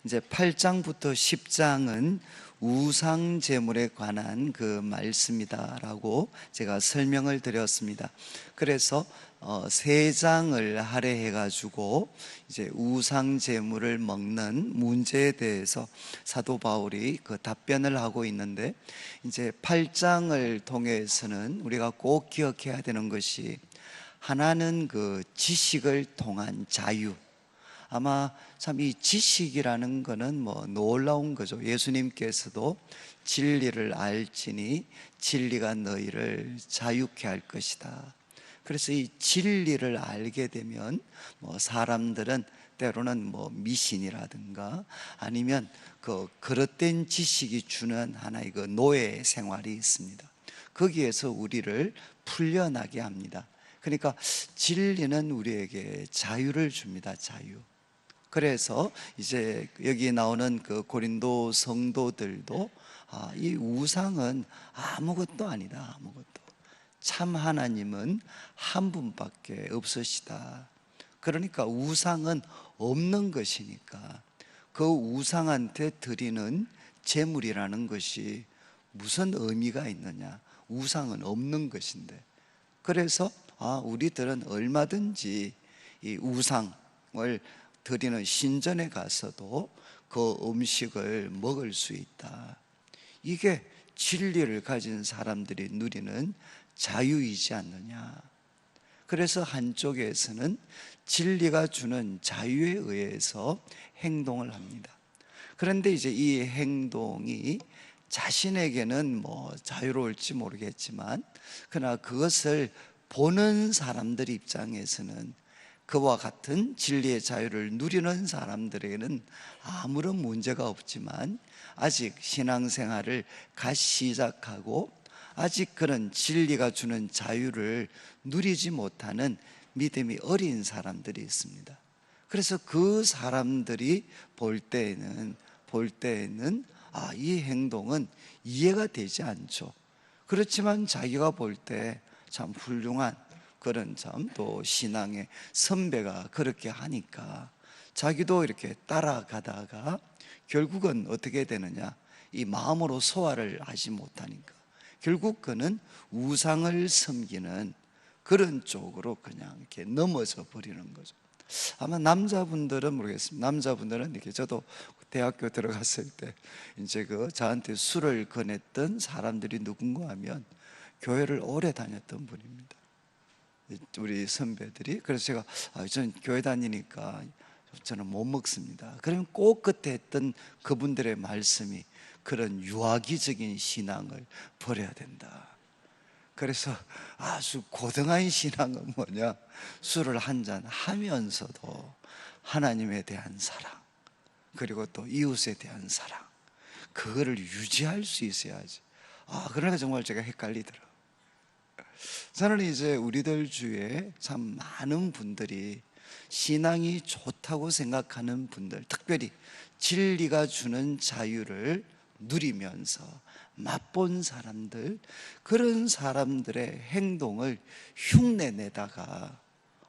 이제 8장부터 10장은 우상 제물에 관한 그 말씀이다라고 제가 설명을 드렸습니다. 그래서 3장을 할애해 가지고 이제 우상 제물을 먹는 문제에 대해서 사도 바울이 그 답변을 하고 있는데, 이제 8장을 통해서는 우리가 꼭 기억해야 되는 것이, 하나는 그 지식을 통한 자유. 아마 참 이 지식이라는 거는 뭐 놀라운 거죠. 예수님께서도 진리를 알지니 진리가 너희를 자유케 할 것이다. 그래서 이 진리를 알게 되면 뭐 사람들은 때로는 뭐 미신이라든가 아니면 그 그릇된 지식이 주는 하나의 그 노예 생활이 있습니다. 거기에서 우리를 풀려나게 합니다. 그러니까 진리는 우리에게 자유를 줍니다. 자유. 그래서 이제 여기 나오는 그 고린도 성도들도 이 우상은 아무것도 아니다. 아무것도. 참 하나님은 한 분밖에 없으시다. 그러니까 우상은 없는 것이니까 그 우상한테 드리는 제물이라는 것이 무슨 의미가 있느냐. 우상은 없는 것인데. 그래서 우리들은 얼마든지 이 우상을 드리는 신전에 가서도 그 음식을 먹을 수 있다. 이게 진리를 가진 사람들이 누리는 자유이지 않느냐. 그래서 한쪽에서는 진리가 주는 자유에 의해서 행동을 합니다. 그런데 이제 이 행동이 자신에게는 뭐 자유로울지 모르겠지만, 그러나 그것을 보는 사람들 입장에서는, 그와 같은 진리의 자유를 누리는 사람들에게는 아무런 문제가 없지만, 아직 신앙생활을 갓 시작하고 아직 그런 진리가 주는 자유를 누리지 못하는 믿음이 어린 사람들이 있습니다. 그래서 그 사람들이 볼 때에는 이 행동은 이해가 되지 않죠. 그렇지만 자기가 볼 때 참 훌륭한 그런 점, 또 신앙의 선배가 그렇게 하니까 자기도 이렇게 따라가다가 결국은 어떻게 되느냐, 이 마음으로 소화를 하지 못하니까 결국 그는 우상을 섬기는 그런 쪽으로 그냥 이렇게 넘어져 버리는 거죠. 아마 남자분들은 모르겠습니다. 남자분들은 이렇게, 저도 대학교 들어갔을 때 이제 저한테 술을 권했던 사람들이 누군가 하면 교회를 오래 다녔던 분입니다. 우리 선배들이. 그래서 제가 저는 교회 다니니까 저는 못 먹습니다. 그러면 꼭 그때 했던 그분들의 말씀이, 그런 유아기적인 신앙을 버려야 된다. 그래서 아주 고등한 신앙은 뭐냐, 술을 한잔 하면서도 하나님에 대한 사랑, 그리고 또 이웃에 대한 사랑, 그거를 유지할 수 있어야지. 그러니까 정말 제가 헷갈리더라고요. 저는 이제 우리들 주위에 참 많은 분들이 신앙이 좋다고 생각하는 분들, 특별히 진리가 주는 자유를 누리면서 맛본 사람들, 그런 사람들의 행동을 흉내내다가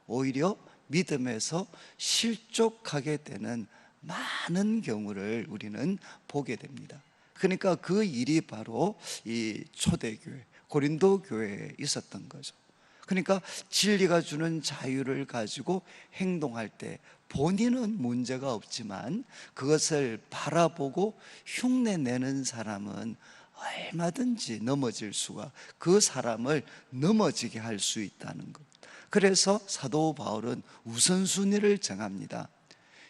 오히려 믿음에서 실족하게 되는 많은 경우를 우리는 보게 됩니다. 그러니까 그 일이 바로 이 초대교회, 고린도 교회에 있었던 거죠. 그러니까 진리가 주는 자유를 가지고 행동할 때 본인은 문제가 없지만 그것을 바라보고 흉내내는 사람은 얼마든지 넘어질 수가, 그 사람을 넘어지게 할 수 있다는 것. 그래서 사도 바울은 우선순위를 정합니다.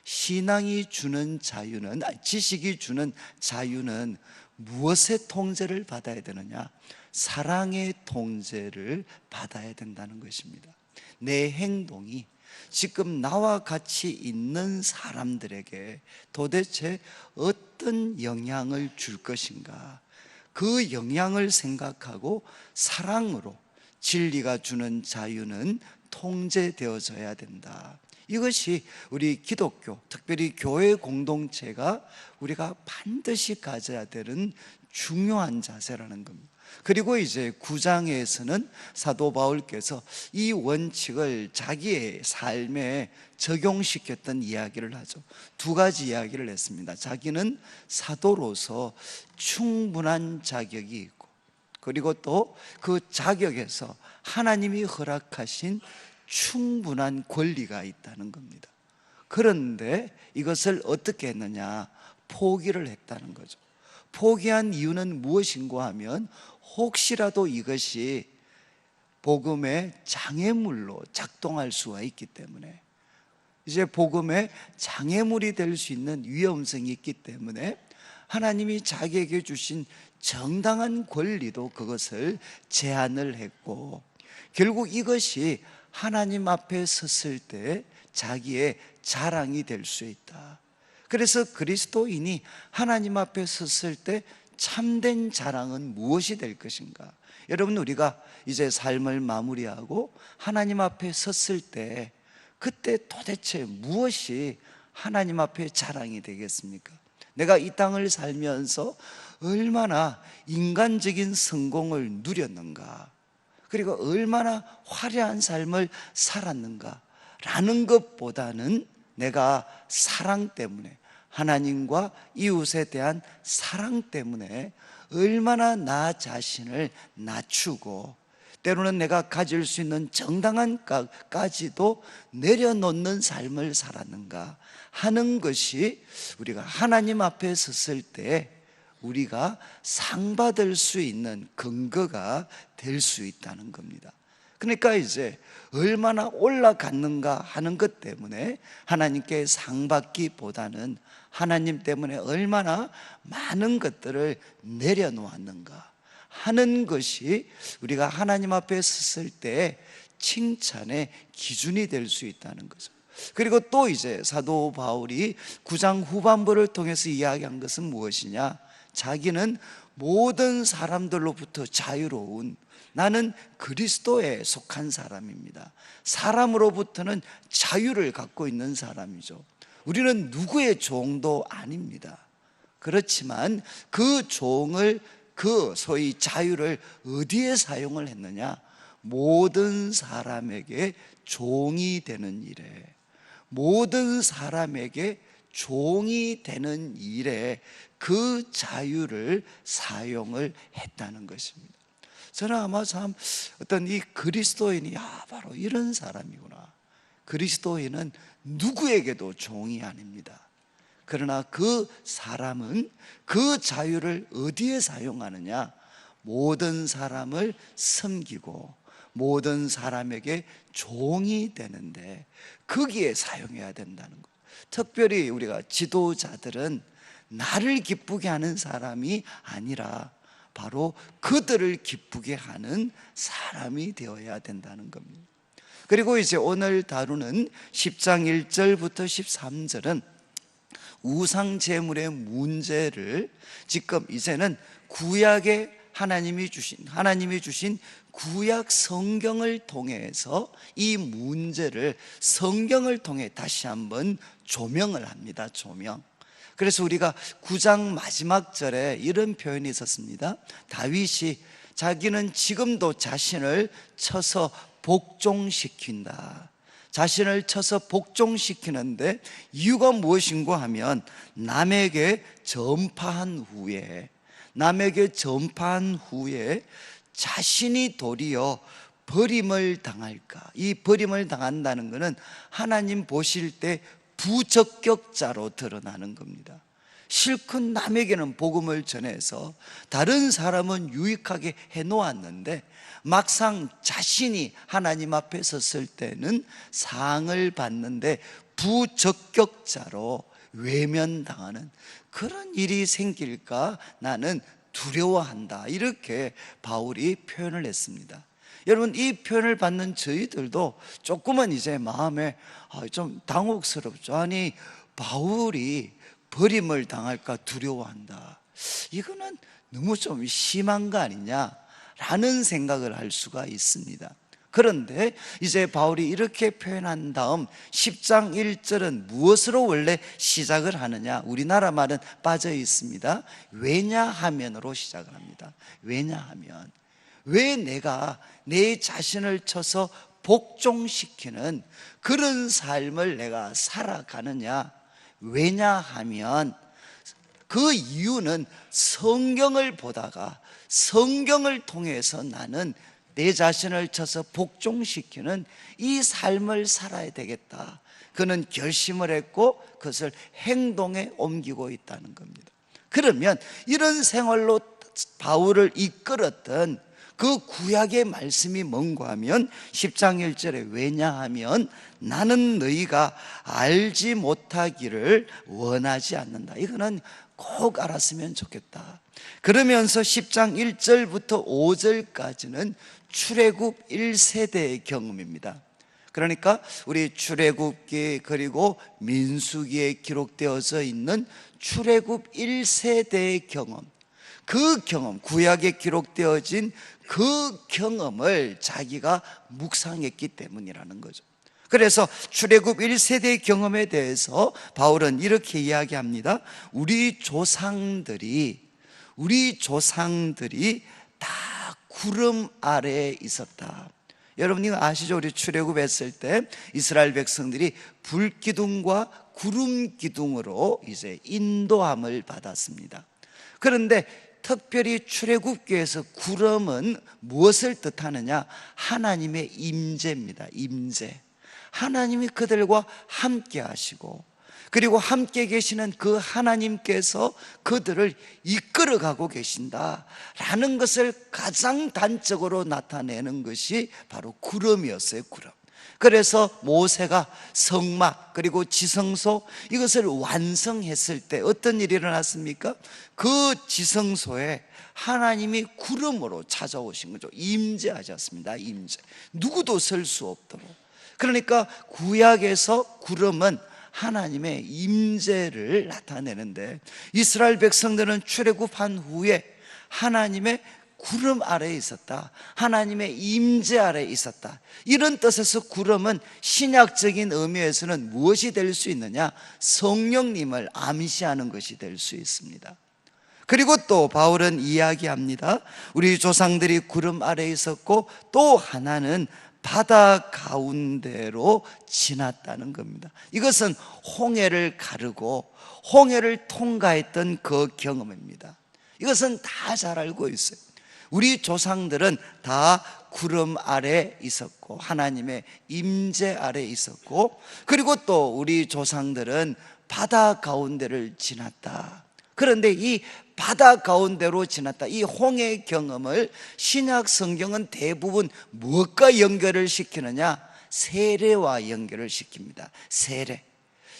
신앙이 주는 자유는, 지식이 주는 자유는 무엇의 통제를 받아야 되느냐? 사랑의 통제를 받아야 된다는 것입니다. 내 행동이 지금 나와 같이 있는 사람들에게 도대체 어떤 영향을 줄 것인가, 그 영향을 생각하고 사랑으로 진리가 주는 자유는 통제되어져야 된다. 이것이 우리 기독교, 특별히 교회 공동체가 우리가 반드시 가져야 되는 중요한 자세라는 겁니다. 그리고 이제 9장에서는 사도 바울께서 이 원칙을 자기의 삶에 적용시켰던 이야기를 하죠. 두 가지 이야기를 했습니다. 자기는 사도로서 충분한 자격이 있고, 그리고 또 그 자격에서 하나님이 허락하신 충분한 권리가 있다는 겁니다. 그런데 이것을 어떻게 했느냐? 포기를 했다는 거죠. 포기한 이유는 무엇인가 하면 혹시라도 이것이 복음의 장애물로 작동할 수가 있기 때문에, 이제 복음의 장애물이 될 수 있는 위험성이 있기 때문에 하나님이 자기에게 주신 정당한 권리도 그것을 제한을 했고, 결국 이것이 하나님 앞에 섰을 때 자기의 자랑이 될 수 있다. 그래서 그리스도인이 하나님 앞에 섰을 때 참된 자랑은 무엇이 될 것인가? 여러분, 우리가 이제 삶을 마무리하고 하나님 앞에 섰을 때 그때 도대체 무엇이 하나님 앞에 자랑이 되겠습니까? 내가 이 땅을 살면서 얼마나 인간적인 성공을 누렸는가, 그리고 얼마나 화려한 삶을 살았는가 라는 것보다는 내가 사랑 때문에, 하나님과 이웃에 대한 사랑 때문에 얼마나 나 자신을 낮추고, 때로는 내가 가질 수 있는 정당한 까지도 내려놓는 삶을 살았는가 하는 것이 우리가 하나님 앞에 섰을 때 우리가 상 받을 수 있는 근거가 될 수 있다는 겁니다. 그러니까 이제 얼마나 올라갔는가 하는 것 때문에 하나님께 상 받기보다는 하나님 때문에 얼마나 많은 것들을 내려놓았는가 하는 것이 우리가 하나님 앞에 섰을 때 칭찬의 기준이 될 수 있다는 거죠. 그리고 또 이제 사도 바울이 9장 후반부를 통해서 이야기한 것은 무엇이냐? 자기는 모든 사람들로부터 자유로운, 나는 그리스도에 속한 사람입니다. 사람으로부터는 자유를 갖고 있는 사람이죠. 우리는 누구의 종도 아닙니다. 그렇지만 그 종을, 그 소위 자유를 어디에 사용을 했느냐? 모든 사람에게 종이 되는 일에, 모든 사람에게 종이 되는 일에 그 자유를 사용을 했다는 것입니다. 저는 아마 참 어떤 이 그리스도인이 바로 이런 사람이구나. 그리스도인은 누구에게도 종이 아닙니다. 그러나 그 사람은 그 자유를 어디에 사용하느냐? 모든 사람을 섬기고 모든 사람에게 종이 되는데 거기에 사용해야 된다는 것. 특별히 우리가 지도자들은 나를 기쁘게 하는 사람이 아니라 바로 그들을 기쁘게 하는 사람이 되어야 된다는 겁니다. 그리고 이제 오늘 다루는 10장 1절부터 13절은 우상 제물의 문제를 지금 이제는 구약의 하나님이 주신 구약 성경을 통해서 이 문제를 성경을 통해 다시 한번 조명을 합니다. 조명. 그래서 우리가 9장 마지막 절에 이런 표현이 있었습니다. 다윗이 자기는 지금도 자신을 쳐서 복종시킨다. 자신을 쳐서 복종시키는데 이유가 무엇인가 하면 남에게 전파한 후에 자신이 도리어 버림을 당할까. 이 버림을 당한다는 것은 하나님 보실 때 부적격자로 드러나는 겁니다. 실컷 남에게는 복음을 전해서 다른 사람은 유익하게 해놓았는데 막상 자신이 하나님 앞에 섰을 때는 상을 받는데 부적격자로 외면당하는 그런 일이 생길까 나는 두려워한다. 이렇게 바울이 표현을 했습니다. 여러분, 이 표현을 받는 저희들도 조금은 이제 마음에 좀 당혹스럽죠. 아니, 바울이 버림을 당할까 두려워한다. 이거는 너무 좀 심한 거 아니냐 라는 생각을 할 수가 있습니다. 그런데 이제 바울이 이렇게 표현한 다음 10장 1절은 무엇으로 원래 시작을 하느냐? 우리나라 말은 빠져 있습니다. 왜냐하면으로 시작을 합니다. 왜냐하면, 왜 내가 내 자신을 쳐서 복종시키는 그런 삶을 내가 살아가느냐? 왜냐하면 그 이유는 성경을 보다가 성경을 통해서 나는 내 자신을 쳐서 복종시키는 이 삶을 살아야 되겠다. 그는 결심을 했고 그것을 행동에 옮기고 있다는 겁니다. 그러면 이런 생활로 바울을 이끌었던 그 구약의 말씀이 뭔가 하면 10장 1절에 왜냐하면 나는 너희가 알지 못하기를 원하지 않는다. 이거는 꼭 알았으면 좋겠다. 그러면서 10장 1절부터 5절까지는 출애굽 1세대의 경험입니다. 그러니까 우리 출애굽기 그리고 민수기에 기록되어져 있는 출애굽 1세대의 경험, 그 경험, 구약에 기록되어진 그 경험을 자기가 묵상했기 때문이라는 거죠. 그래서 출애굽 1세대의 경험에 대해서 바울은 이렇게 이야기합니다. 우리 조상들이 다 구름 아래에 있었다. 여러분 이거 아시죠? 우리 출애굽했을 때 이스라엘 백성들이 불기둥과 구름 기둥으로 이제 인도함을 받았습니다. 그런데 특별히 출애굽기에서 구름은 무엇을 뜻하느냐? 하나님의 임재입니다. 임재. 하나님이 그들과 함께 하시고, 그리고 함께 계시는 그 하나님께서 그들을 이끌어가고 계신다라는 것을 가장 단적으로 나타내는 것이 바로 구름이었어요. 구름. 그래서 모세가 성막 그리고 지성소 이것을 완성했을 때 어떤 일이 일어났습니까? 그 지성소에 하나님이 구름으로 찾아오신 거죠. 임재하셨습니다. 임재. 누구도 설 수 없도록. 그러니까 구약에서 구름은 하나님의 임재를 나타내는데, 이스라엘 백성들은 출애굽한 후에 하나님의 구름 아래에 있었다, 하나님의 임재 아래에 있었다. 이런 뜻에서 구름은 신약적인 의미에서는 무엇이 될 수 있느냐? 성령님을 암시하는 것이 될 수 있습니다. 그리고 또 바울은 이야기합니다. 우리 조상들이 구름 아래에 있었고 또 하나는 바다 가운데로 지났다는 겁니다. 이것은 홍해를 가르고 홍해를 통과했던 그 경험입니다. 이것은 다 잘 알고 있어요. 우리 조상들은 다 구름 아래 있었고 하나님의 임재 아래 있었고, 그리고 또 우리 조상들은 바다 가운데를 지났다. 그런데 이 바다 가운데로 지났다, 이 홍해 경험을 신약 성경은 대부분 무엇과 연결을 시키느냐? 세례와 연결을 시킵니다. 세례.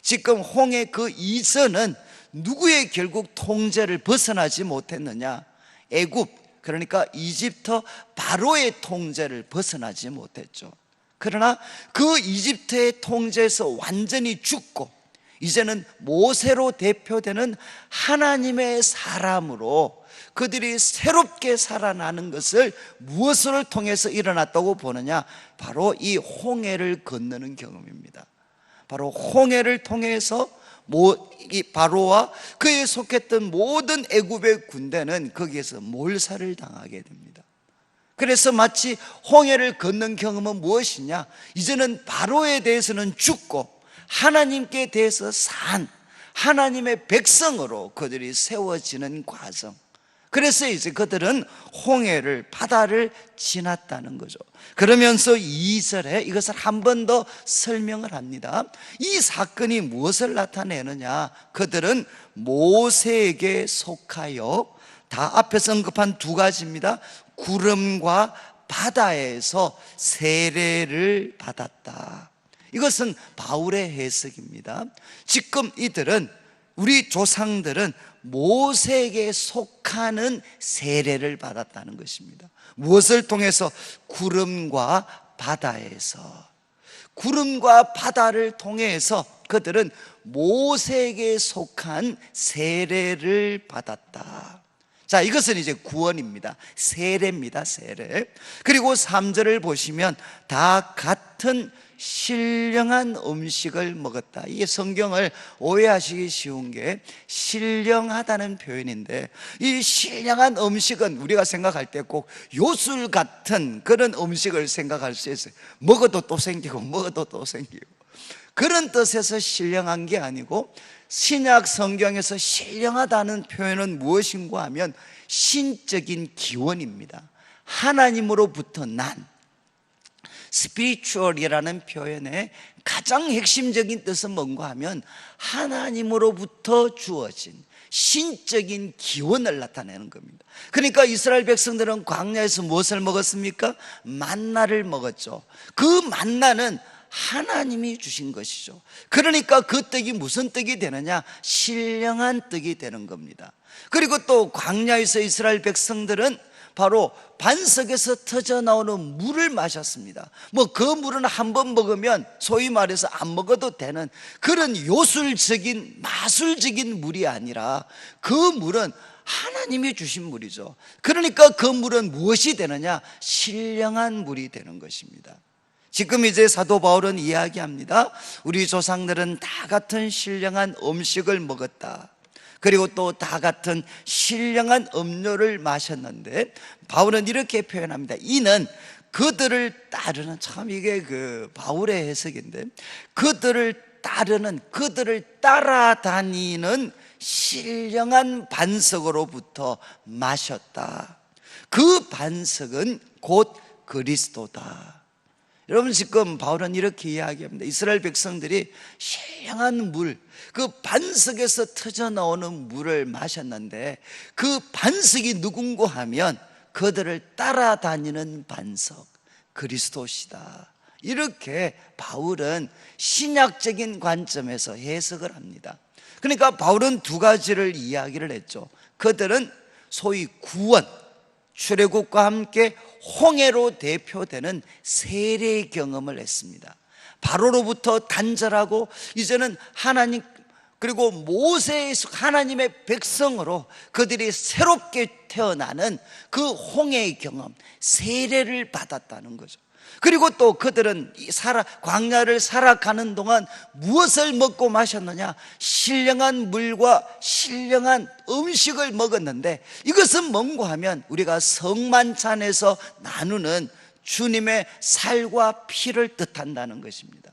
지금 홍해 그 이전은 누구의 결국 통제를 벗어나지 못했느냐? 애굽, 그러니까 이집트 바로의 통제를 벗어나지 못했죠. 그러나 그 이집트의 통제에서 완전히 죽고 이제는 모세로 대표되는 하나님의 사람으로 그들이 새롭게 살아나는 것을 무엇을 통해서 일어났다고 보느냐? 바로 이 홍해를 건너는 경험입니다. 바로 홍해를 통해서 이 바로와 그에 속했던 모든 애굽의 군대는 거기에서 몰살을 당하게 됩니다. 그래서 마치 홍해를 건넌 경험은 무엇이냐? 이제는 바로에 대해서는 죽고 하나님께 대해서 산 하나님의 백성으로 그들이 세워지는 과정. 그래서 이제 그들은 홍해를, 바다를 지났다는 거죠. 그러면서 2절에 이것을 한 번 더 설명을 합니다. 이 사건이 무엇을 나타내느냐? 그들은 모세에게 속하여, 다 앞에서 언급한 두 가지입니다. 구름과 바다에서 세례를 받았다. 이것은 바울의 해석입니다. 지금 이들은, 우리 조상들은 모세에게 속하는 세례를 받았다는 것입니다. 무엇을 통해서? 구름과 바다에서. 구름과 바다를 통해서 그들은 모세에게 속한 세례를 받았다. 자, 이것은 이제 구원입니다. 세례입니다. 세례. 그리고 3절을 보시면 다 같은 신령한 음식을 먹었다. 이게 성경을 오해하시기 쉬운 게 신령하다는 표현인데, 이 신령한 음식은 우리가 생각할 때 꼭 요술 같은 그런 음식을 생각할 수 있어요. 먹어도 또 생기고 먹어도 또 생기고, 그런 뜻에서 신령한 게 아니고, 신약 성경에서 신령하다는 표현은 무엇인가 하면 신적인 기원입니다. 하나님으로부터 난, spiritual이라는 표현의 가장 핵심적인 뜻은 뭔가 하면 하나님으로부터 주어진 신적인 기원을 나타내는 겁니다. 그러니까 이스라엘 백성들은 광야에서 무엇을 먹었습니까? 만나를 먹었죠. 그 만나는 하나님이 주신 것이죠. 그러니까 그 떡이 무슨 떡이 되느냐? 신령한 떡이 되는 겁니다. 그리고 또 광야에서 이스라엘 백성들은 바로 반석에서 터져 나오는 물을 마셨습니다. 뭐 그 물은 한 번 먹으면 소위 말해서 안 먹어도 되는 그런 요술적인 마술적인 물이 아니라, 그 물은 하나님이 주신 물이죠. 그러니까 그 물은 무엇이 되느냐? 신령한 물이 되는 것입니다. 지금 이제 사도 바울은 이야기합니다. 우리 조상들은 다 같은 신령한 음식을 먹었다. 그리고 또 다 같은 신령한 음료를 마셨는데, 바울은 이렇게 표현합니다. 이는 그들을 따르는, 참 이게 그 바울의 해석인데, 그들을 따르는, 그들을 따라다니는 신령한 반석으로부터 마셨다. 그 반석은 곧 그리스도다. 여러분, 지금 바울은 이렇게 이야기합니다. 이스라엘 백성들이 신령한 물, 그 반석에서 터져 나오는 물을 마셨는데, 그 반석이 누군가 하면 그들을 따라다니는 반석, 그리스도시다. 이렇게 바울은 신약적인 관점에서 해석을 합니다. 그러니까 바울은 두 가지를 이야기를 했죠. 그들은 소위 구원, 출애굽과 함께 홍해로 대표되는 세례 경험을 했습니다. 바로로부터 단절하고 이제는 하나님, 그리고 모세의 하나님의 백성으로 그들이 새롭게 태어나는 그 홍해의 경험, 세례를 받았다는 거죠. 그리고 또 그들은 광야를 살아가는 동안 무엇을 먹고 마셨느냐? 신령한 물과 신령한 음식을 먹었는데, 이것은 뭔가 하면 우리가 성만찬에서 나누는 주님의 살과 피를 뜻한다는 것입니다.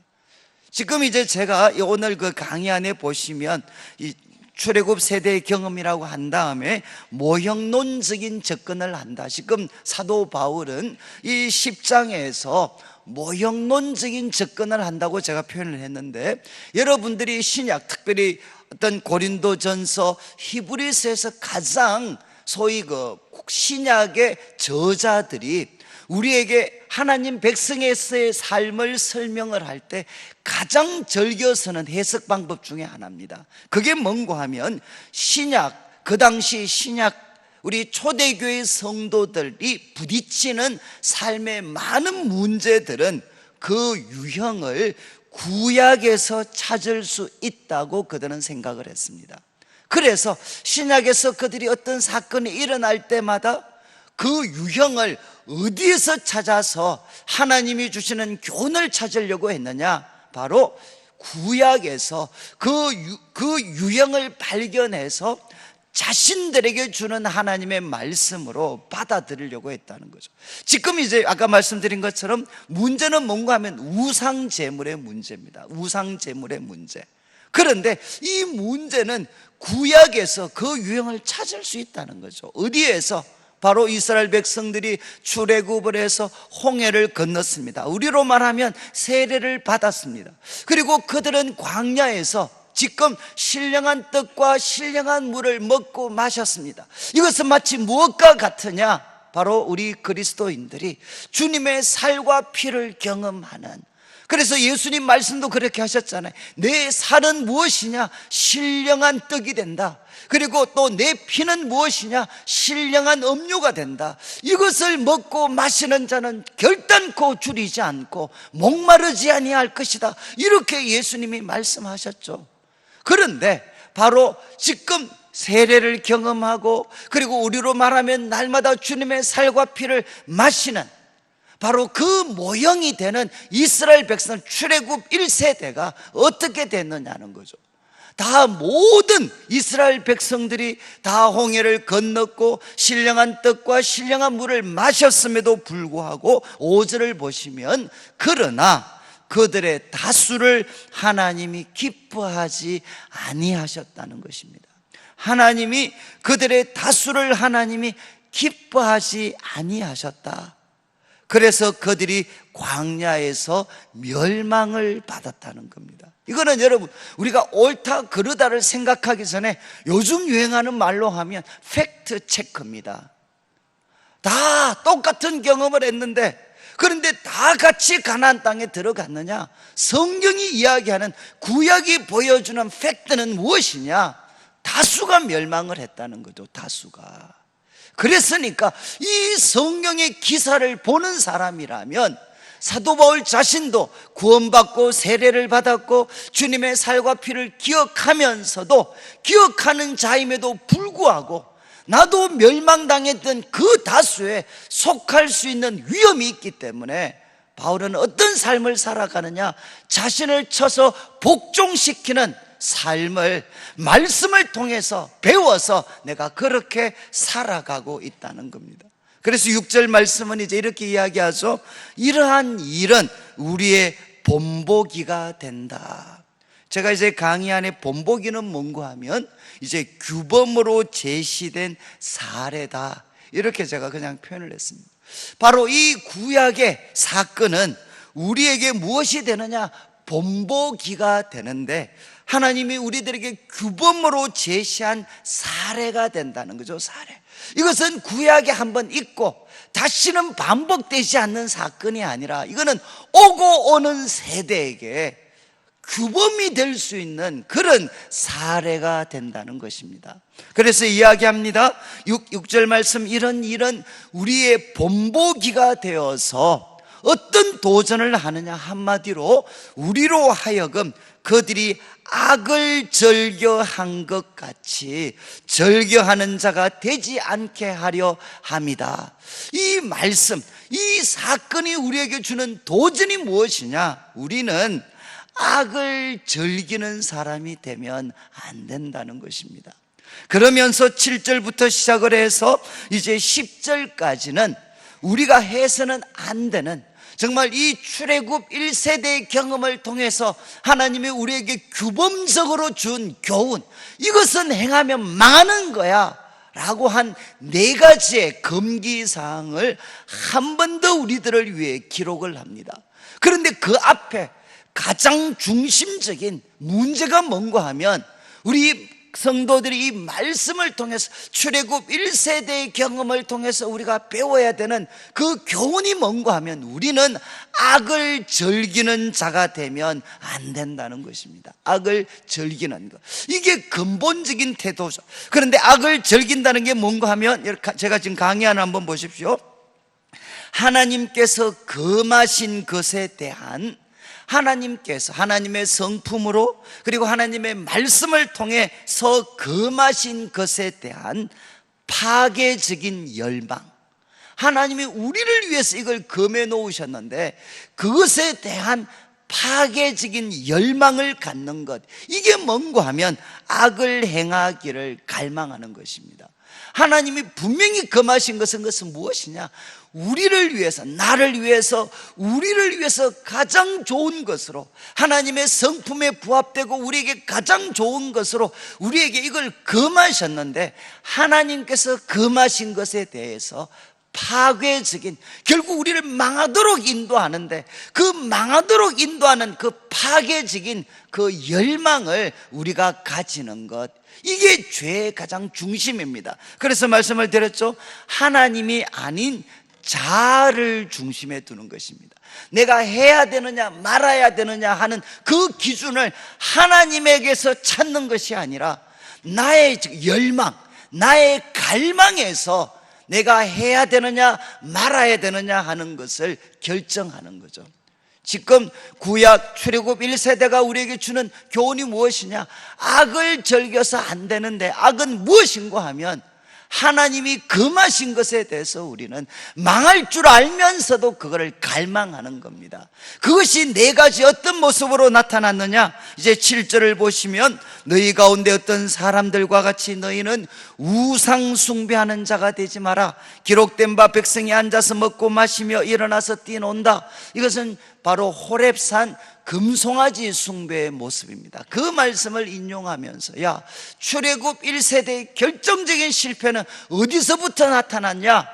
지금 이제 제가 오늘 그 강의 안에 보시면 이 출애굽 세대의 경험이라고 한 다음에 모형론적인 접근을 한다. 지금 사도 바울은 이 10장에서 모형론적인 접근을 한다고 제가 표현을 했는데, 여러분들이 신약, 특별히 어떤 고린도전서, 히브리서에서 가장 소위 그 신약의 저자들이 우리에게 하나님 백성에서의 삶을 설명을 할 때 가장 즐겨 쓰는 해석 방법 중에 하나입니다. 그게 뭔가 하면 신약, 그 당시 신약 우리 초대교회 성도들이 부딪히는 삶의 많은 문제들은 그 유형을 구약에서 찾을 수 있다고 그들은 생각을 했습니다. 그래서 신약에서 그들이 어떤 사건이 일어날 때마다 그 유형을 어디에서 찾아서 하나님이 주시는 교훈을 찾으려고 했느냐? 바로 구약에서 그 유형을 발견해서 자신들에게 주는 하나님의 말씀으로 받아들이려고 했다는 거죠. 지금 이제 아까 말씀드린 것처럼 문제는 뭔가 하면 우상제물의 문제입니다. 우상제물의 문제. 그런데 이 문제는 구약에서 그 유형을 찾을 수 있다는 거죠. 어디에서? 바로 이스라엘 백성들이 출애굽을 해서 홍해를 건넜습니다. 우리로 말하면 세례를 받았습니다. 그리고 그들은 광야에서 지금 신령한 떡과 신령한 물을 먹고 마셨습니다. 이것은 마치 무엇과 같으냐? 바로 우리 그리스도인들이 주님의 살과 피를 경험하는, 그래서 예수님 말씀도 그렇게 하셨잖아요. 내 살은 무엇이냐? 신령한 떡이 된다. 그리고 또 내 피는 무엇이냐? 신령한 음료가 된다. 이것을 먹고 마시는 자는 결단코 줄이지 않고 목마르지 아니할 것이다. 이렇게 예수님이 말씀하셨죠. 그런데 바로 지금 세례를 경험하고, 그리고 우리로 말하면 날마다 주님의 살과 피를 마시는 바로 그 모형이 되는 이스라엘 백성 출애굽 1세대가 어떻게 됐느냐는 거죠. 다 모든 이스라엘 백성들이 다 홍해를 건넜고 신령한 떡과 신령한 물을 마셨음에도 불구하고 5절을 보시면 그러나 그들의 다수를 하나님이 기뻐하지 아니하셨다는 것입니다. 하나님이 그들의 다수를 하나님이 기뻐하지 아니하셨다. 그래서 그들이 광야에서 멸망을 받았다는 겁니다. 이거는 여러분, 우리가 옳다 그르다를 생각하기 전에 요즘 유행하는 말로 하면 팩트 체크입니다. 다 똑같은 경험을 했는데, 그런데 다 같이 가나안 땅에 들어갔느냐? 성경이 이야기하는, 구약이 보여주는 팩트는 무엇이냐? 다수가 멸망을 했다는 거죠. 다수가. 그랬으니까 이 성경의 기사를 보는 사람이라면 사도 바울 자신도 구원받고 세례를 받았고 주님의 살과 피를 기억하면서도, 기억하는 자임에도 불구하고 나도 멸망당했던 그 다수에 속할 수 있는 위험이 있기 때문에 바울은 어떤 삶을 살아가느냐? 자신을 쳐서 복종시키는 삶을 말씀을 통해서 배워서 내가 그렇게 살아가고 있다는 겁니다. 그래서 6절 말씀은 이제 이렇게 이야기하죠. 이러한 일은 우리의 본보기가 된다. 제가 이제 강의 안에 본보기는 뭔가 하면 이제 규범으로 제시된 사례다, 이렇게 제가 그냥 표현을 했습니다. 바로 이 구약의 사건은 우리에게 무엇이 되느냐? 본보기가 되는데, 하나님이 우리들에게 규범으로 제시한 사례가 된다는 거죠. 사례. 이것은 구약에 한번 있고 다시는 반복되지 않는 사건이 아니라, 이거는 오고 오는 세대에게 규범이 될 수 있는 그런 사례가 된다는 것입니다. 그래서 이야기합니다. 6절 말씀, 이런 일은 우리의 본보기가 되어서 어떤 도전을 하느냐? 한마디로 우리로 하여금 그들이 악을 절겨한 것 같이 절겨하는 자가 되지 않게 하려 합니다. 이 말씀, 이 사건이 우리에게 주는 도전이 무엇이냐? 우리는 악을 즐기는 사람이 되면 안 된다는 것입니다. 그러면서 7절부터 시작을 해서 이제 10절까지는 우리가 해서는 안 되는, 정말 이 출애굽 1세대의 경험을 통해서 하나님이 우리에게 규범적으로 준 교훈, 이것은 행하면 망하는 거야 라고 한 4가지의 금기사항을 한 번 더 우리들을 위해 기록을 합니다. 그런데 그 앞에 가장 중심적인 문제가 뭔가 하면, 우리 성도들이 이 말씀을 통해서 출애굽 1세대의 경험을 통해서 우리가 배워야 되는 그 교훈이 뭔가 하면, 우리는 악을 즐기는 자가 되면 안 된다는 것입니다. 악을 즐기는 것, 이게 근본적인 태도죠. 그런데 악을 즐긴다는 게 뭔가 하면, 제가 지금 강의 하나 한번 보십시오. 하나님께서 금하신 것에 대한, 하나님께서 하나님의 성품으로 그리고 하나님의 말씀을 통해서 금하신 것에 대한 파괴적인 열망, 하나님이 우리를 위해서 이걸 금해 놓으셨는데 그것에 대한 파괴적인 열망을 갖는 것, 이게 뭔가 하면 악을 행하기를 갈망하는 것입니다. 하나님이 분명히 금하신 것은 무엇이냐? 우리를 위해서, 나를 위해서, 우리를 위해서 가장 좋은 것으로, 하나님의 성품에 부합되고 우리에게 가장 좋은 것으로 우리에게 이걸 금하셨는데, 하나님께서 금하신 것에 대해서 파괴적인, 결국 우리를 망하도록 인도하는데 그 망하도록 인도하는 그 파괴적인 그 열망을 우리가 가지는 것, 이게 죄의 가장 중심입니다. 그래서 말씀을 드렸죠. 하나님이 아닌 자아를 중심에 두는 것입니다. 내가 해야 되느냐 말아야 되느냐 하는 그 기준을 하나님에게서 찾는 것이 아니라 나의 열망, 나의 갈망에서 내가 해야 되느냐 말아야 되느냐 하는 것을 결정하는 거죠. 지금 구약 출애굽 1세대가 우리에게 주는 교훈이 무엇이냐? 악을 즐겨서 안 되는데 악은 무엇인고 하면 하나님이 금하신 것에 대해서 우리는 망할 줄 알면서도 그거를 갈망하는 겁니다. 그것이 네 가지 어떤 모습으로 나타났느냐? 이제 7절을 보시면 너희 가운데 어떤 사람들과 같이 너희는 우상 숭배하는 자가 되지 마라. 기록된 바 백성이 앉아서 먹고 마시며 일어나서 뛰논다. 이것은 바로 호렙산 금송아지 숭배의 모습입니다. 그 말씀을 인용하면서 야, 출애굽 1세대의 결정적인 실패는 어디서부터 나타났냐?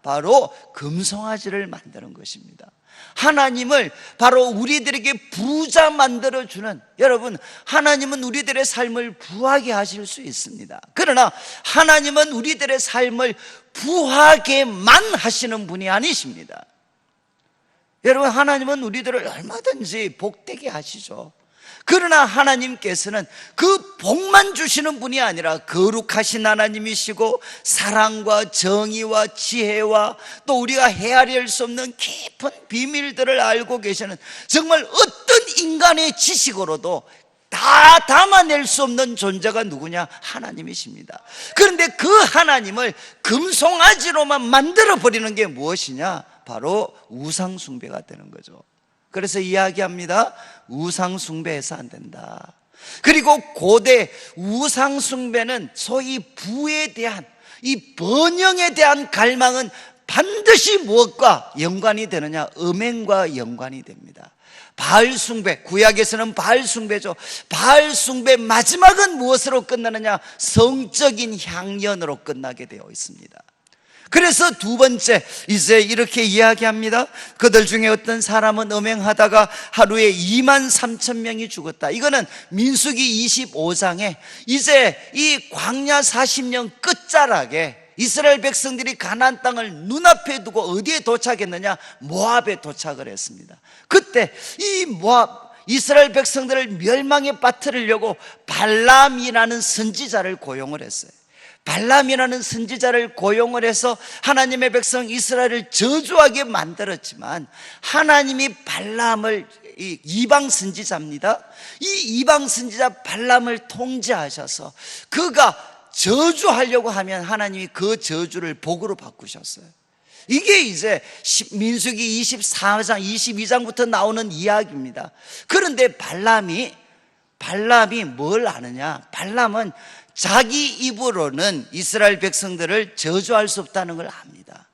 바로 금송아지를 만드는 것입니다. 하나님을 바로 우리들에게 부자 만들어주는, 여러분, 하나님은 우리들의 삶을 부하게 하실 수 있습니다. 그러나 하나님은 우리들의 삶을 부하게만 하시는 분이 아니십니다. 여러분, 하나님은 우리들을 얼마든지 복되게 하시죠. 그러나 하나님께서는 그 복만 주시는 분이 아니라 거룩하신 하나님이시고 사랑과 정의와 지혜와 또 우리가 헤아릴 수 없는 깊은 비밀들을 알고 계시는, 정말 어떤 인간의 지식으로도 다 담아낼 수 없는 존재가 누구냐? 하나님이십니다. 그런데 그 하나님을 금송아지로만 만들어버리는 게 무엇이냐? 바로 우상숭배가 되는 거죠. 그래서 이야기합니다. 우상숭배해서 안 된다. 그리고 고대 우상숭배는 소위 부에 대한, 이 번영에 대한 갈망은 반드시 무엇과 연관이 되느냐? 음행과 연관이 됩니다. 바알숭배, 구약에서는 바알숭배죠. 바알숭배 마지막은 무엇으로 끝나느냐? 성적인 향연으로 끝나게 되어 있습니다. 그래서 두 번째, 이제 이렇게 이야기합니다. 그들 중에 어떤 사람은 음행하다가 하루에 2만 3천 명이 죽었다. 이거는 민수기 25장에 이제 이 광야 40년 끝자락에 이스라엘 백성들이 가나안 땅을 눈앞에 두고 어디에 도착했느냐? 모압에 도착을 했습니다. 그때 이 모압, 이스라엘 백성들을 멸망에 빠뜨리려고 발람이라는 선지자를 고용을 했어요. 발람이라는 선지자를 고용을 해서 하나님의 백성 이스라엘을 저주하게 만들었지만, 하나님이 발람을, 이방 선지자입니다. 이 이방 선지자 발람을 통제하셔서 그가 저주하려고 하면 하나님이 그 저주를 복으로 바꾸셨어요. 이게 이제 민수기 24장 22장부터 나오는 이야기입니다. 그런데 발람이 뭘 아느냐? 발람은 자기 입으로는 이스라엘 백성들을 저주할 수 없다는 걸 압니다.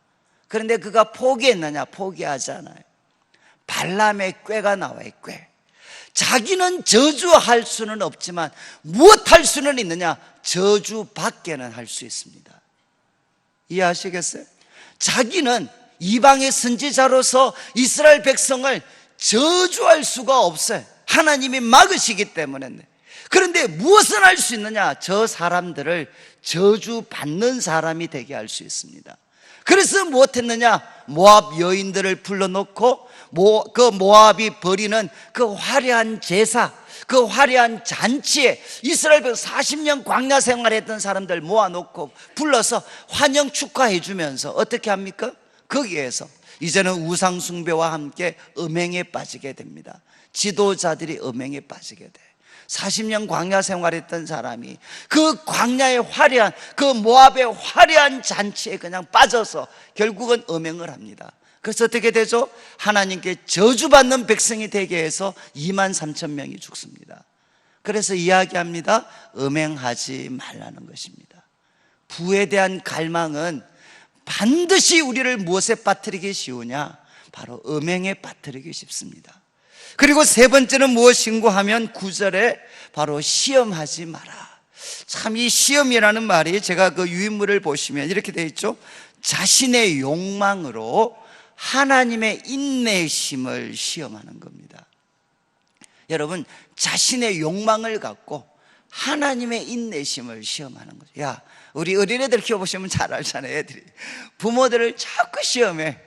그런데 그가 포기했느냐? 포기하지 않아요. 발람의 꾀가 나와요. 꾀. 자기는 저주할 수는 없지만 무엇 할 수는 있느냐? 저주밖에는 할 수 있습니다. 이해하시겠어요? 자기는 이방의 선지자로서 이스라엘 백성을 저주할 수가 없어요. 하나님이 막으시기 때문에. 그런데 무엇을 할 수 있느냐? 저 사람들을 저주받는 사람이 되게 할 수 있습니다. 그래서 무엇했느냐? 모압 여인들을 불러놓고 그 모압이 벌이는 그 화려한 제사, 그 화려한 잔치에 이스라엘 40년 광야 생활했던 사람들 모아놓고 불러서 환영 축하해 주면서 어떻게 합니까? 거기에서 이제는 우상숭배와 함께 음행에 빠지게 됩니다. 지도자들이 음행에 빠지게 돼. 40년 광야 생활했던 사람이 그 광야의 화려한, 그 모압의 화려한 잔치에 그냥 빠져서 결국은 음행을 합니다. 그래서 어떻게 되죠? 하나님께 저주받는 백성이 되게 해서 2만 3천 명이 죽습니다. 그래서 이야기합니다. 음행하지 말라는 것입니다. 부에 대한 갈망은 반드시 우리를 무엇에 빠뜨리기 쉬우냐? 바로 음행에 빠뜨리기 쉽습니다. 그리고 세 번째는 무엇인고 하면 9절에 바로 시험하지 마라. 참, 이 시험이라는 말이 제가 그 유인물을 보시면 이렇게 되어 있죠. 자신의 욕망으로 하나님의 인내심을 시험하는 겁니다. 여러분, 자신의 욕망을 갖고 하나님의 인내심을 시험하는 거죠. 야, 우리 어린애들 키워보시면 잘 알잖아요. 애들이 부모들을 자꾸 시험해.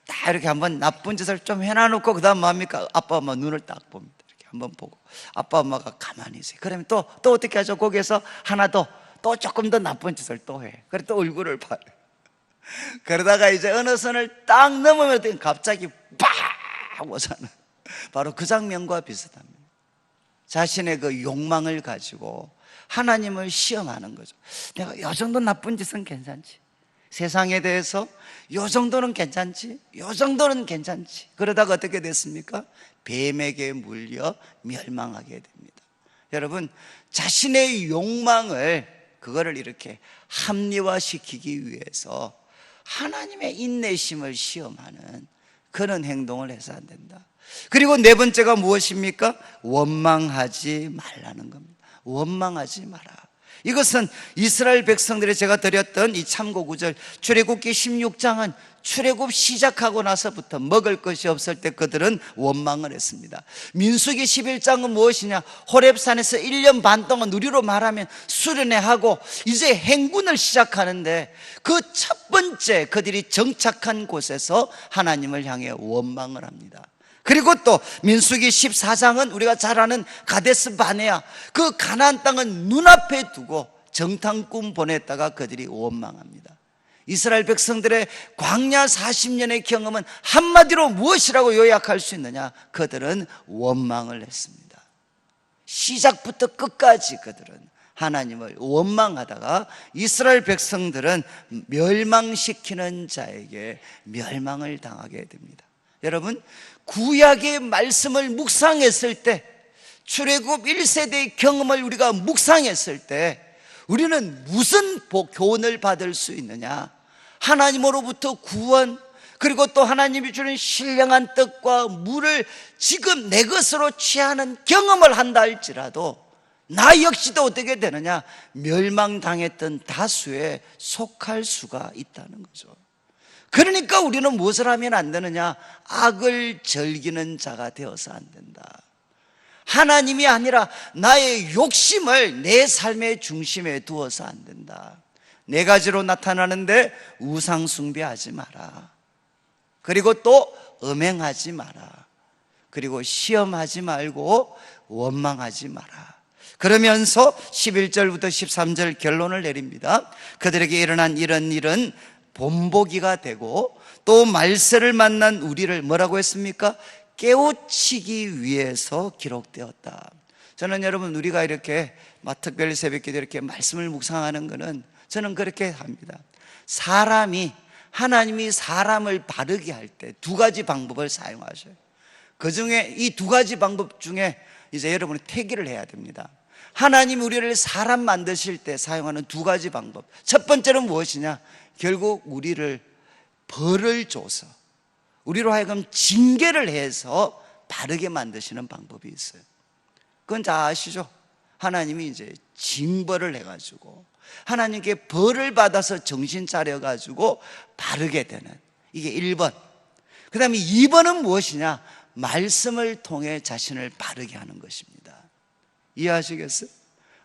딱 이렇게 한번 나쁜 짓을 좀 해놔놓고 그 다음 뭐합니까? 아빠 엄마 눈을 딱 봅니다. 이렇게 한번 보고 아빠 엄마가 가만히 있어요. 그러면 또 어떻게 하죠? 거기에서 하나 더, 또 조금 더 나쁜 짓을 또 해. 그래 또 얼굴을 봐요. 그러다가 이제 어느 선을 딱 넘으면 갑자기 빡 오잖아. 바로 그 장면과 비슷합니다. 자신의 그 욕망을 가지고 하나님을 시험하는 거죠. 내가 이 정도 나쁜 짓은 괜찮지, 세상에 대해서 이 정도는 괜찮지, 이 정도는 괜찮지. 그러다가 어떻게 됐습니까? 뱀에게 물려 멸망하게 됩니다. 여러분, 자신의 욕망을 그거를 이렇게 합리화시키기 위해서 하나님의 인내심을 시험하는 그런 행동을 해서 안 된다. 그리고 네 번째가 무엇입니까? 원망하지 말라는 겁니다. 원망하지 마라. 이것은 이스라엘 백성들이 제가 드렸던 이 참고 구절, 출애굽기 16장은 출애굽 시작하고 나서부터 먹을 것이 없을 때 그들은 원망을 했습니다. 민수기 11장은 무엇이냐? 호렙산에서 1년 반 동안 우리로 말하면 수련회하고 이제 행군을 시작하는데 그 첫 번째 그들이 정착한 곳에서 하나님을 향해 원망을 합니다. 그리고 또 민수기 14장은 우리가 잘 아는 가데스 바네아, 그 가나안 땅은 눈앞에 두고 정탐꾼 보냈다가 그들이 원망합니다. 이스라엘 백성들의 광야 40년의 경험은 한마디로 무엇이라고 요약할 수 있느냐? 그들은 원망을 했습니다. 시작부터 끝까지 그들은 하나님을 원망하다가 이스라엘 백성들은 멸망시키는 자에게 멸망을 당하게 됩니다. 여러분, 구약의 말씀을 묵상했을 때, 출애굽 1세대의 경험을 우리가 묵상했을 때 우리는 무슨 교훈을 받을 수 있느냐? 하나님으로부터 구원, 그리고 또 하나님이 주는 신령한 떡과 물을 지금 내 것으로 취하는 경험을 한다 할지라도 나 역시도 어떻게 되느냐? 멸망당했던 다수에 속할 수가 있다는 거죠. 그러니까 우리는 무엇을 하면 안 되느냐? 악을 즐기는 자가 되어서 안 된다. 하나님이 아니라 나의 욕심을 내 삶의 중심에 두어서 안 된다. 네 가지로 나타나는데 우상 숭배하지 마라. 그리고 또 음행하지 마라. 그리고 시험하지 말고 원망하지 마라. 그러면서 11절부터 13절 결론을 내립니다. 그들에게 일어난 이런 일은 본보기가 되고 또 말세를 만난 우리를 뭐라고 했습니까? 깨우치기 위해서 기록되었다. 저는 여러분, 우리가 이렇게 특별 새벽기도 이렇게 말씀을 묵상하는 것은 저는 그렇게 합니다. 하나님이 사람을 바르게 할 때 두 가지 방법을 사용하셔요. 그 중에 이 두 가지 방법 중에 이제 여러분이 택일을 해야 됩니다. 하나님이 우리를 사람 만드실 때 사용하는 두 가지 방법, 첫 번째는 무엇이냐? 결국 우리를 벌을 줘서 우리로 하여금 징계를 해서 바르게 만드시는 방법이 있어요. 그건 다 아시죠? 하나님이 이제 징벌을 해가지고 하나님께 벌을 받아서 정신 차려가지고 바르게 되는, 이게 1번. 그 다음에 2번은 무엇이냐? 말씀을 통해 자신을 바르게 하는 것입니다. 이해하시겠어요?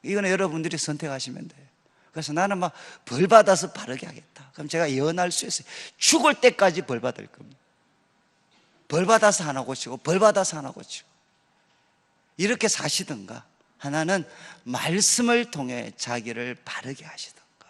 이거는 여러분들이 선택하시면 돼요. 그래서 나는 막 벌 받아서 바르게 하겠다. 그럼 제가 예언할 수 있어요. 죽을 때까지 벌 받을 겁니다. 벌 받아서 하나 고치고 벌 받아서 하나 고치고 이렇게 사시든가, 하나는 말씀을 통해 자기를 바르게 하시든가.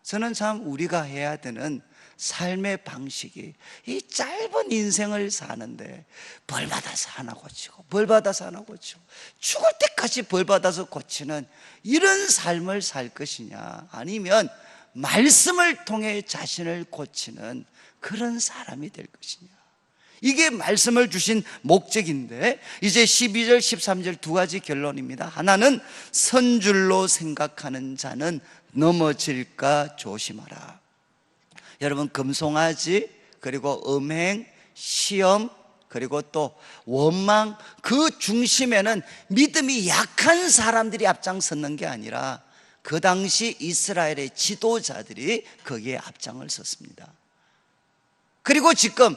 저는 참 우리가 해야 되는 삶의 방식이 이 짧은 인생을 사는데 벌 받아서 하나 고치고 벌 받아서 하나 고치고 죽을 때까지 벌 받아서 고치는 이런 삶을 살 것이냐, 아니면 말씀을 통해 자신을 고치는 그런 사람이 될 것이냐. 이게 말씀을 주신 목적인데, 이제 12절 13절 두 가지 결론입니다. 하나는 선줄로 생각하는 자는 넘어질까 조심하라. 여러분, 금송아지, 그리고 음행, 시험, 그리고 또 원망, 그 중심에는 믿음이 약한 사람들이 앞장섰는 게 아니라 그 당시 이스라엘의 지도자들이 거기에 앞장을 섰습니다. 그리고 지금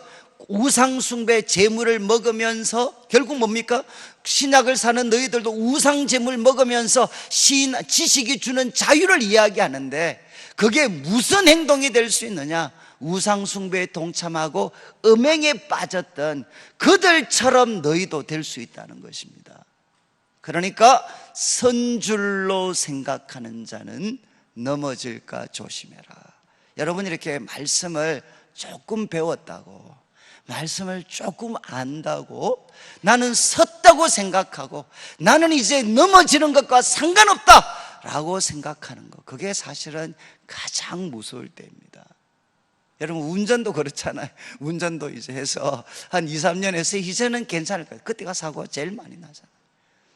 우상숭배 제물을 먹으면서 결국 뭡니까? 신약을 사는 너희들도 우상 제물 먹으면서 지식이 주는 자유를 이야기하는데, 그게 무슨 행동이 될 수 있느냐? 우상숭배에 동참하고 음행에 빠졌던 그들처럼 너희도 될 수 있다는 것입니다. 그러니까 선줄로 생각하는 자는 넘어질까 조심해라. 여러분, 이렇게 말씀을 조금 배웠다고 말씀을 조금 안다고 나는 섰다고 생각하고 나는 이제 넘어지는 것과 상관없다라고 생각하는 것, 그게 사실은 가장 무서울 때입니다. 여러분, 운전도 그렇잖아요. 운전도 이제 해서 한 2, 3년 해서 이제는 괜찮을 거예요. 그때가 사고가 제일 많이 나잖아요.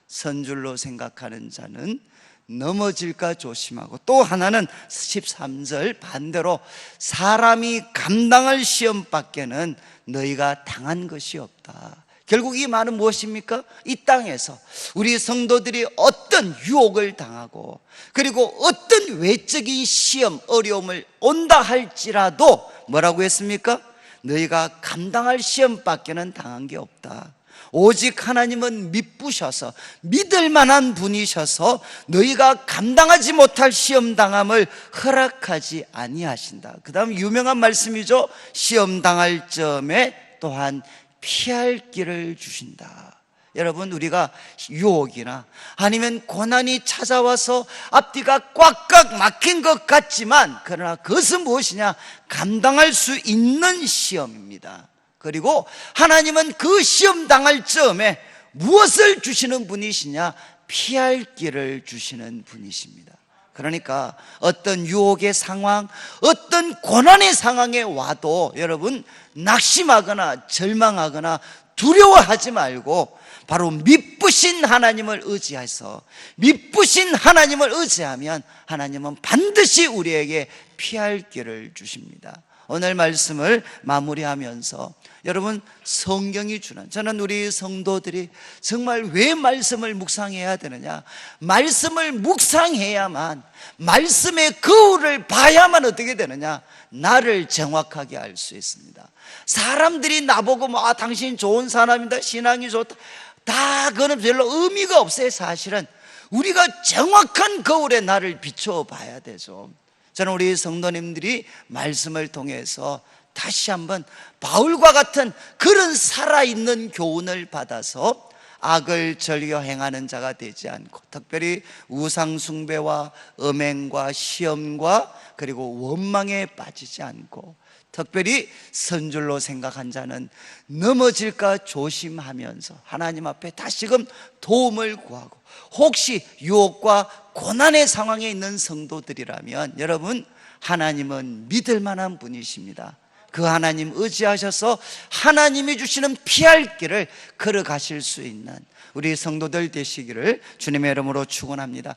선줄로 생각하는 자는 넘어질까 조심하고, 또 하나는 13절 반대로 사람이 감당할 시험 밖에는 너희가 당한 것이 없다. 결국 이 말은 무엇입니까? 이 땅에서 우리 성도들이 어떤 유혹을 당하고 그리고 어떤 외적인 시험, 어려움을 온다 할지라도 뭐라고 했습니까? 너희가 감당할 시험 밖에는 당한 게 없다. 오직 하나님은 미쁘셔서 믿을 만한 분이셔서 너희가 감당하지 못할 시험 당함을 허락하지 아니하신다. 그 다음 유명한 말씀이죠. 시험 당할 점에 또한 피할 길을 주신다. 여러분, 우리가 유혹이나 아니면 고난이 찾아와서 앞뒤가 꽉꽉 막힌 것 같지만, 그러나 그것은 무엇이냐? 감당할 수 있는 시험입니다. 그리고 하나님은 그 시험 당할 점에 무엇을 주시는 분이시냐? 피할 길을 주시는 분이십니다. 그러니까 어떤 유혹의 상황, 어떤 고난의 상황에 와도 여러분 낙심하거나 절망하거나 두려워하지 말고 바로 미쁘신 하나님을 의지해서, 미쁘신 하나님을 의지하면 하나님은 반드시 우리에게 피할 길을 주십니다. 오늘 말씀을 마무리하면서 여러분, 성경이 주는, 저는 우리 성도들이 정말 왜 말씀을 묵상해야 되느냐? 말씀을 묵상해야만, 말씀의 거울을 봐야만 어떻게 되느냐? 나를 정확하게 알 수 있습니다. 사람들이 나보고 당신 좋은 사람이다, 신앙이 좋다, 다 그건 별로 의미가 없어요. 사실은 우리가 정확한 거울에 나를 비춰봐야 되죠. 저는 우리 성도님들이 말씀을 통해서 다시 한번 바울과 같은 그런 살아있는 교훈을 받아서 악을 즐겨 행하는 자가 되지 않고, 특별히 우상숭배와 음행과 시험과 그리고 원망에 빠지지 않고, 특별히 선줄로 생각한 자는 넘어질까 조심하면서 하나님 앞에 다시금 도움을 구하고, 혹시 유혹과 고난의 상황에 있는 성도들이라면 여러분, 하나님은 믿을 만한 분이십니다. 그 하나님 의지하셔서 하나님이 주시는 피할 길을 걸어가실 수 있는 우리 성도들 되시기를 주님의 이름으로 축원합니다.